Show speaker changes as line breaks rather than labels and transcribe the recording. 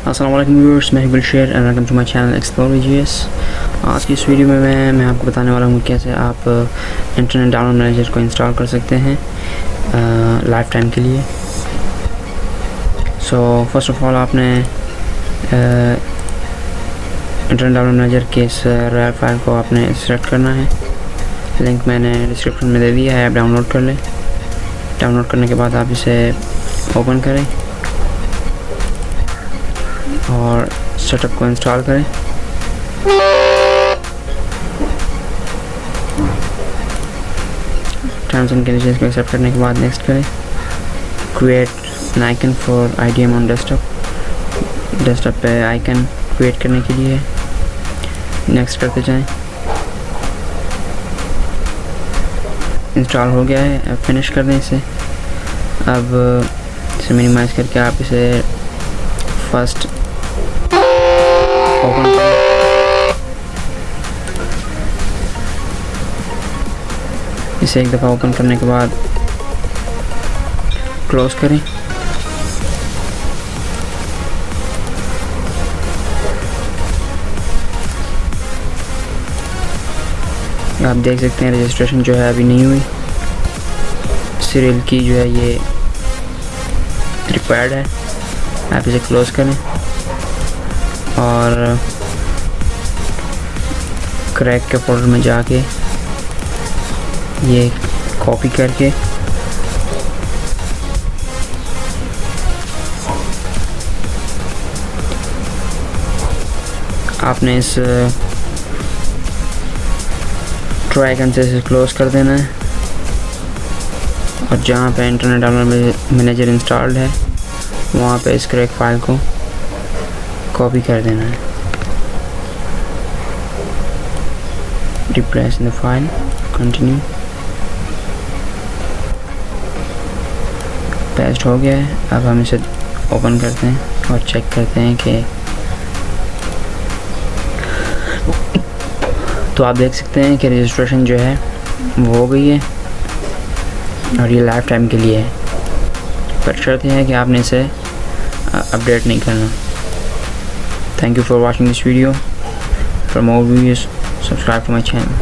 अस्सलाम वालेकुम व्यूअर्स, मैं Gulsher and welcome to my channel explore GS. आज की इस वीडियो में मैं आपको बताने वाला हूँ कैसे आप इंटरनेट डाउनलोड मैनेजर को इंस्टॉल कर सकते हैं लाइफ टाइम के लिए। सो फर्स्ट ऑफ ऑल आपने इंटरनेट डाउनलोड मैनेजर के इस रॉयल फाइल को आपने सेलेक्ट करना है। लिंक मैंने डिस्क्रिप्शन में दे दिया है, आप डाउनलोड कर लें। डाउनलोड करने के बाद आप इसे ओपन करें और सेटअप को इंस्टॉल करें। टर्म्स एंड कंडीशंस को एक्सेप्ट करने के बाद नेक्स्ट करें। Create an icon for IDM on desktop पे आइकन क्रिएट करने के लिए नेक्स्ट करते जाएं। इंस्टॉल हो गया है, अब फिनिश कर दें इसे। अब इसे मिनिमाइज़ करके आप इसे फर्स्ट ओपन करें। इसे एक दफ़ा ओपन करने के बाद क्लोज करें। आप देख सकते हैं रजिस्ट्रेशन जो है अभी नहीं हुई। सीरियल की जो है ये रिक्वायर्ड है। आप इसे क्लोज करें और क्रैक के फोल्डर में जाके ये कॉपी करके आपने इस ट्राई आइकन से इसे क्लोज कर देना है और जहाँ पे इंटरनेट डाउनलोड मैनेजर इंस्टॉल्ड है वहाँ पे इस क्रैक फाइल को कॉपी कर देना है। Replace the file, continue. Paste हो गया है। अब हम इसे ओपन करते हैं और चेक करते हैं कि तो आप देख सकते हैं कि रजिस्ट्रेशन जो है वो हो गई है और ये लाइफ टाइम के लिए है, पर शर्त यह है कि आपने इसे अपडेट नहीं करना। Thank you for watching this video. For more videos, subscribe to my channel.